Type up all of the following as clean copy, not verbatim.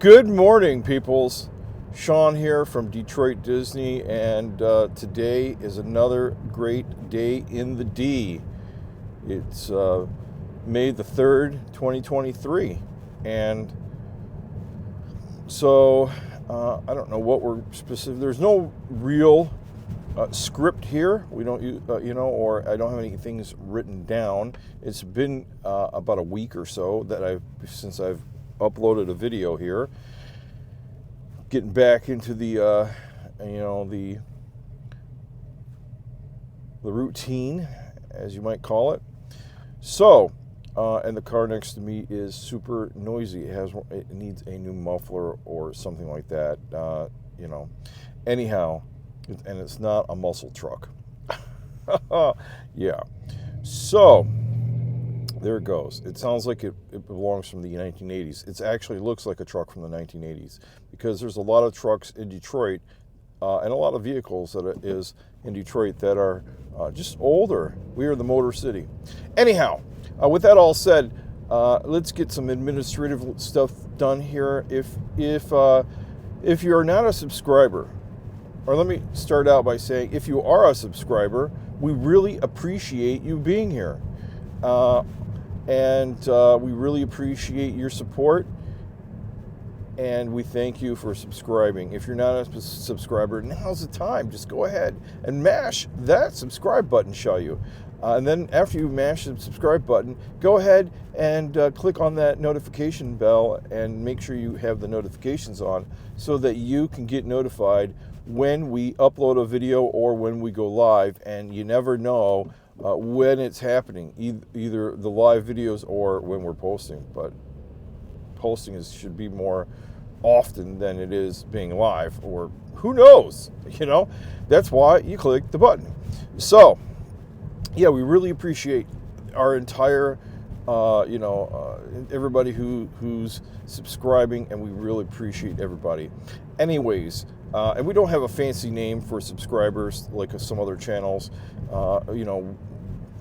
Good morning, peoples. Sean here from Detroit Disney, and today is another great day in the D. It's May the 3rd, 2023, and so I don't know what we're specific. There's no real script here. We don't, or I don't have any things written down. It's been about a week or so since I've uploaded a video here. Getting back into the routine, as you might call it. So, and the car next to me is super noisy. It needs a new muffler or something like that. Anyhow, and it's not a muscle truck. Yeah. So there it goes. It sounds like it belongs from the 1980s. It actually looks like a truck from the 1980s because there's a lot of trucks in Detroit and a lot of vehicles that is in Detroit that are just older. We are the Motor City. Anyhow, with that all said, let's get some administrative stuff done here. If you're not a subscriber, or let me start out by saying, if you are a subscriber, we really appreciate you being here. And we really appreciate your support, and we thank you for subscribing. If you're not a subscriber, now's the time. Just go ahead and mash that subscribe button, shall you? And then after you mash the subscribe button, go ahead and click on that notification bell and make sure you have the notifications on so that you can get notified when we upload a video or when we go live. And you never know when it's happening, either the live videos or when we're posting. But posting should be more often than it is being live, or who knows, that's why you click the button. So yeah, we really appreciate our entire everybody who's subscribing, and we really appreciate everybody. Anyways, and we don't have a fancy name for subscribers like some other channels.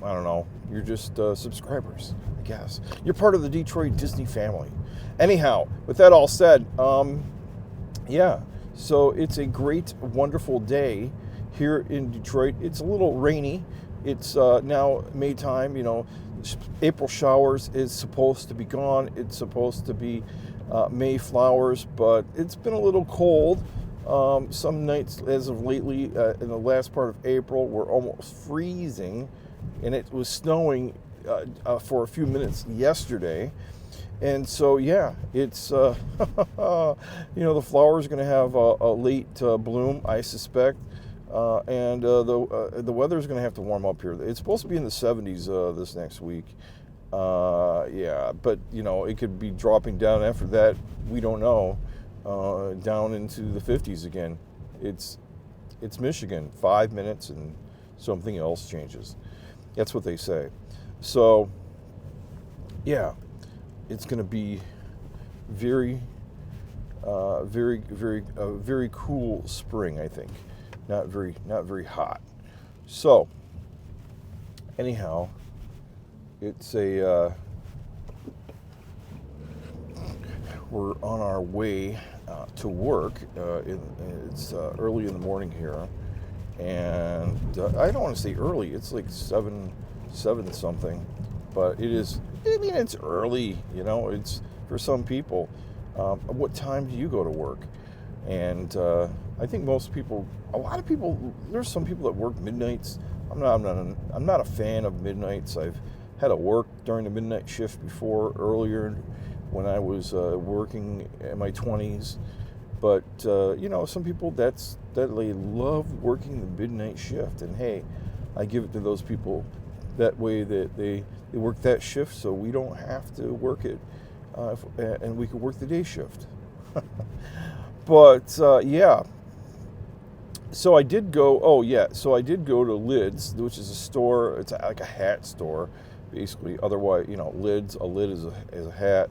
I don't know. You're just subscribers, I guess. You're part of the Detroit Disney family. Anyhow, with that all said, yeah. So it's a great, wonderful day here in Detroit. It's a little rainy. It's now May time. April showers is supposed to be gone. It's supposed to be May flowers, but it's been a little cold. Some nights, as of lately, in the last part of April, were almost freezing, and it was snowing for a few minutes yesterday. And so, yeah, it's the flowers are going to have a late bloom, I suspect, and the weather is going to have to warm up here. It's supposed to be in the 70s this next week. Yeah, but it could be dropping down after that. We don't know. Down into the 50s again. It's Michigan. 5 minutes and something else changes. That's what they say. So, yeah, it's going to be very cool spring, I think. Not very hot. So, anyhow, it's we're on our way to work. It's early in the morning here, and I don't want to say early. It's like seven something, but it is. I mean, it's early. It's for some people. What time do you go to work? And I think a lot of people. There's some people that work midnights. I'm not a fan of midnights. I've had to work during the midnight shift before, earlier when I was working in my 20s. But some people that they love working the midnight shift, and hey, I give it to those people. That way that they work that shift, so we don't have to work it, and we can work the day shift. But yeah. So I did go. Oh yeah. So I did go to Lids, which is a store. It's like a hat store, basically. Otherwise, Lids. A lid is a hat.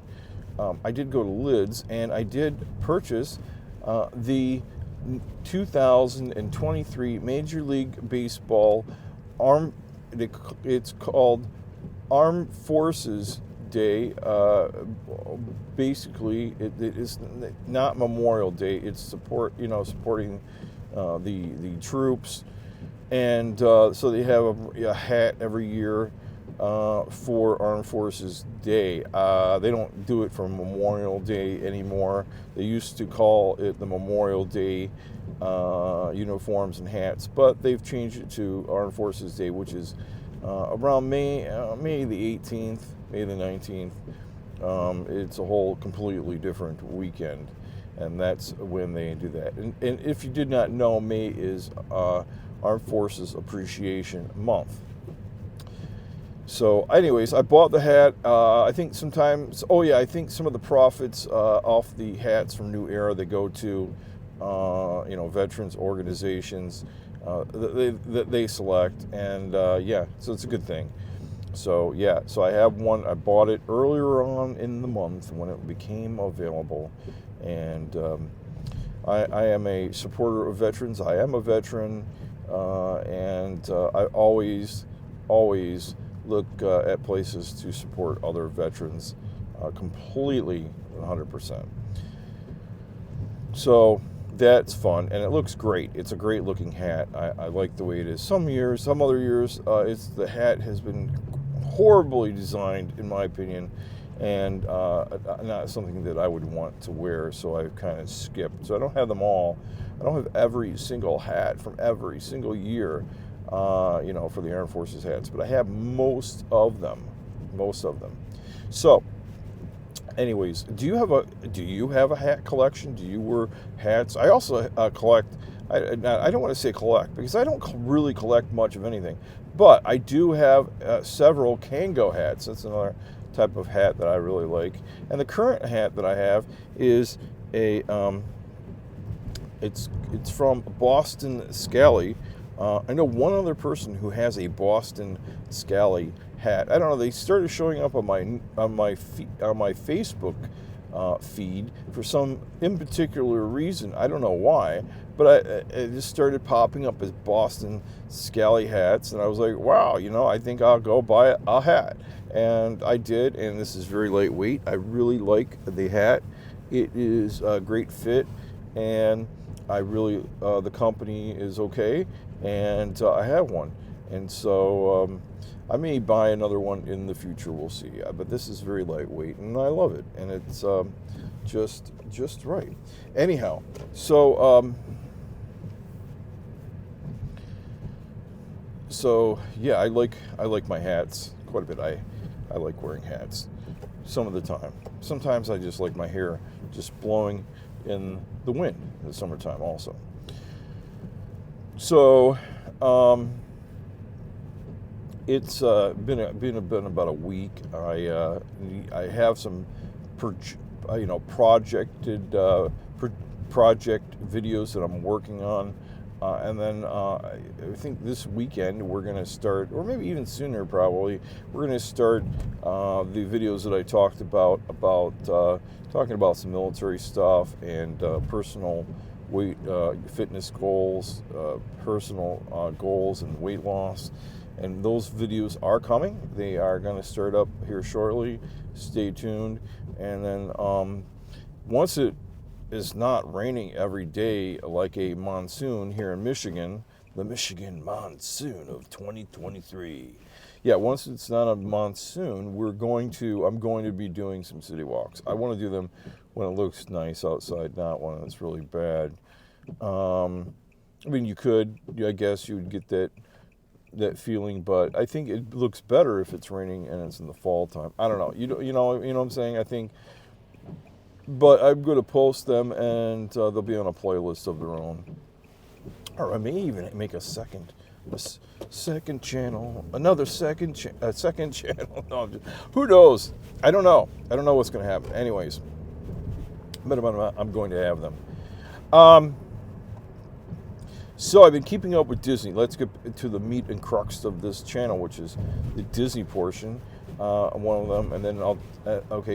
I did go to Lids, and I did purchase the 2023 Major League Baseball it's called Armed Forces Day, basically, it is not Memorial Day. It's supporting the troops, and so they have a hat every year for Armed Forces Day. They don't do it for Memorial Day anymore. They used to call it the Memorial Day uniforms and hats, but they've changed it to Armed Forces Day, which is around May the 18th, May the 19th. It's a whole completely different weekend, and that's when they do that. And if you did not know, May is Armed Forces Appreciation Month. So anyways, I bought the hat. I think sometimes, I think some of the profits off the hats from New Era, they go to veterans organizations that they select, and so it's a good thing. So so I have one. I bought it earlier on in the month when it became available, and I am a supporter of veterans. I am a veteran, and I always look at places to support other veterans completely, 100%. So that's fun, and it looks great. It's a great looking hat. I like the way it is. Some other years, the hat has been horribly designed, in my opinion, and not something that I would want to wear, so I've kind of skipped. So I don't have them all. I don't have every single hat from every single year, for the Armed Forces hats, but I have most of them. So anyways, do you have a hat collection? Do you wear hats? I also collect. I don't want to say collect, because I don't really collect much of anything, but I do have several Kango hats. That's another type of hat that I really like. And the current hat that I have is a it's from Boston Scally. I know one other person who has a Boston Scally hat. I don't know. They started showing up on my Facebook feed for some in particular reason. I don't know why, but it just started popping up as Boston Scally hats, and I was like, wow, I think I'll go buy a hat, and I did. And this is very lightweight. I really like the hat. It is a great fit, and I really the company is okay. And I have one, and so I may buy another one in the future. We'll see. But this is very lightweight, and I love it, and it's just right. Anyhow, so I like my hats quite a bit. I like wearing hats some of the time. Sometimes I just like my hair just blowing in the wind in the summertime also. So it's been about a week. I have some project videos that I'm working on, and then I think this weekend we're going to start, or maybe even sooner probably, we're going to start the videos that I talked about talking about some military stuff and personal weight fitness goals, personal goals and weight loss. And those videos are coming. They are going to start up here shortly. Stay tuned. And then once it is not raining every day like a monsoon here in Michigan, the Michigan monsoon of 2023. Yeah, once it's not a monsoon, I'm going to be doing some city walks. I want to do them when it looks nice outside, not when it's really bad. You could, I guess you would get that feeling, but I think it looks better if it's raining and it's in the fall time. I don't know. You know what I'm saying? I think, but I'm going to post them, and they'll be on a playlist of their own. Or I may even make a second channel, another second channel. No, who knows? I don't know. I don't know what's going to happen. Anyways, but I'm going to have them. So I've been keeping up with Disney. Let's get to the meat and crux of this channel, which is the Disney portion. One of them, and then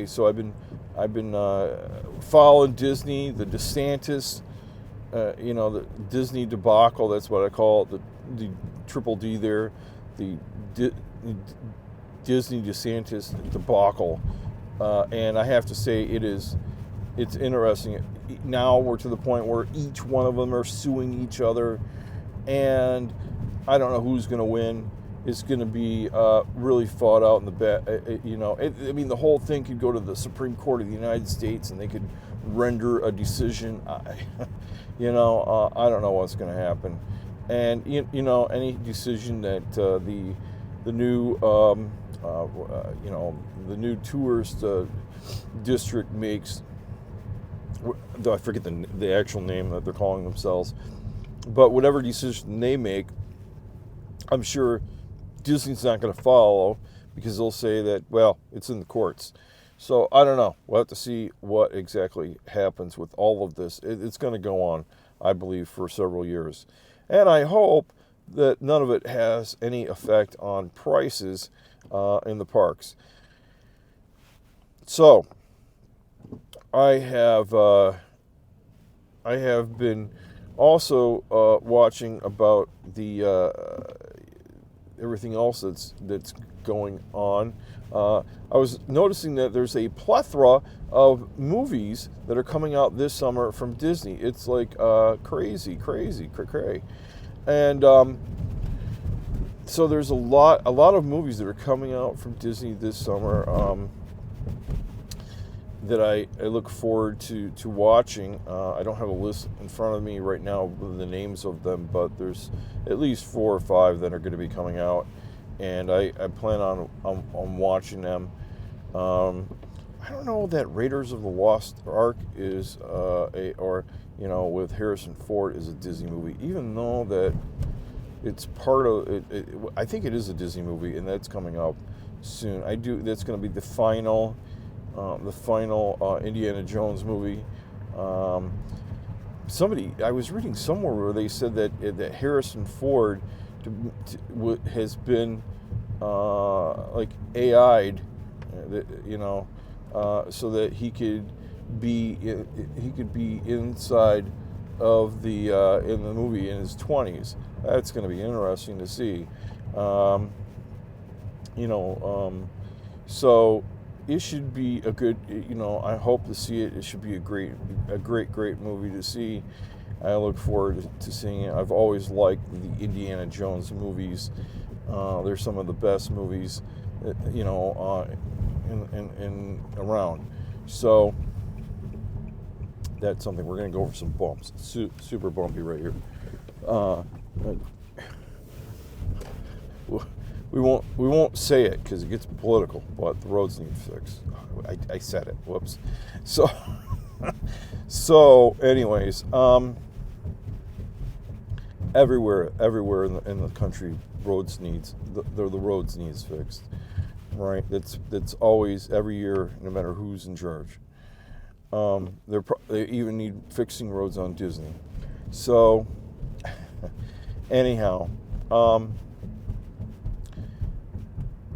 So I've been following Disney, the DeSantis, the Disney debacle. That's what I call it, the triple D there, the Disney DeSantis debacle, and I have to say it's interesting. Now we're to the point where each one of them are suing each other, and I don't know who's going to win. It's going to be really fought out in the back. I mean, the whole thing could go to the Supreme Court of the United States, and they could render a decision. I don't know what's going to happen. And any decision that the new the new tourist district makes, though I forget the actual name that they're calling themselves, but whatever decision they make, I'm sure Disney's not going to follow, because they'll say that, well, it's in the courts. So I don't know. We'll have to see what exactly happens with all of this. It's going to go on, I believe, for several years. And I hope that none of it has any effect on prices in the parks. So I have been also watching about the everything else that's going on. I was noticing that there's a plethora of movies that are coming out this summer from Disney. It's like crazy, cray. And so there's a lot of movies that are coming out from Disney this summer that I look forward to watching. I don't have a list in front of me right now with the names of them, but there's at least 4 or 5 that are going to be coming out, and I plan on watching them. I don't know that Raiders of the Lost Ark is with Harrison Ford is a Disney movie, even though that it's part of it. I think it is a Disney movie, and that's coming up soon. That's going to be the final Indiana Jones movie. I was reading somewhere where they said that Harrison Ford has been like AI'd, so that he could be inside of the in the movie in his 20s. That's going to be interesting to see. So it should be a good, I hope to see it. It should be a great movie to see. I look forward to seeing it. I've always liked the Indiana Jones movies. They're some of the best movies, in around. So that's something. We're going to go over some bumps. Super bumpy right here. We won't say it because it gets political, but the roads need fixed. I said it. Whoops. So anyways, everywhere in the country, the roads needs fixed. Right. That's always every year, no matter who's in charge. They even need fixing roads on Disney. So anyhow.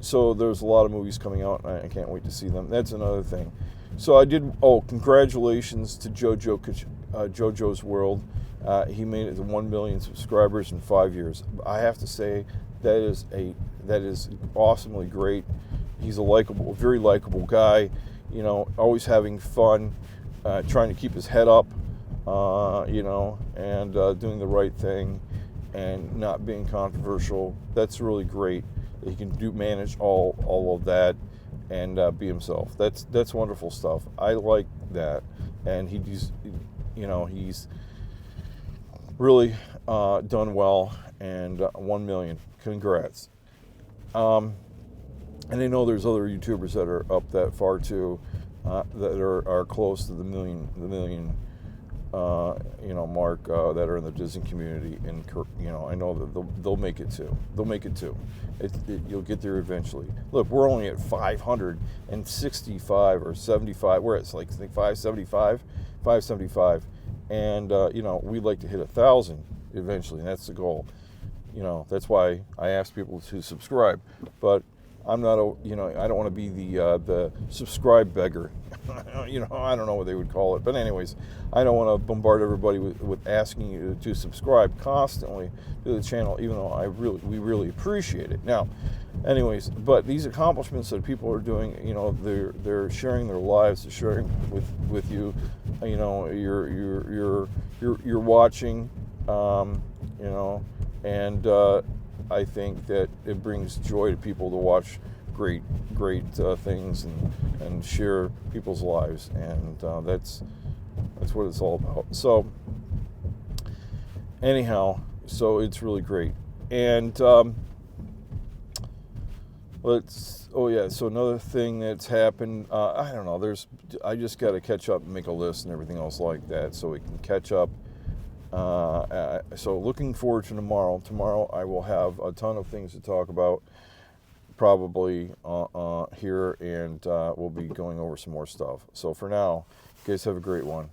So there's a lot of movies coming out, and I can't wait to see them. That's another thing. So congratulations to JoJo's World. He made it to 1 million subscribers in 5 years. I have to say that is awesomely great. He's a very likable guy. Always having fun, trying to keep his head up, and doing the right thing, and not being controversial. That's really great. He can manage all of that and be himself. That's wonderful stuff. I like that, and he's really done well. And 1 million, congrats. And I know there's other YouTubers that are up that far too, that are close to the million mark, that are in the Disney community, and I know that they'll make it too. You'll get there eventually. Look, we're only at 565 or 75. We're at like 575, and we'd like to hit 1,000 eventually, and that's the goal. That's why I ask people to subscribe, but I'm not I don't want to be the subscribe beggar. You know, I don't know what they would call it, but anyways, I don't want to bombard everybody with asking you to subscribe constantly to the channel, even though we really appreciate it. Now, anyways, but these accomplishments that people are doing, you know, they're sharing their lives, they're sharing with you, you know, you're watching, you know, and I think that it brings joy to people to watch great things and share people's lives, and that's what it's all about. So anyhow, so it's really great. And so another thing that's happened, I don't know, I just got to catch up and make a list and everything else like that so we can catch up. So looking forward to tomorrow. Tomorrow I will have a ton of things to talk about, probably here, and we'll be going over some more stuff. So for now, you guys have a great one,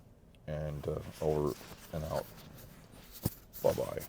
and over and out. Bye-bye.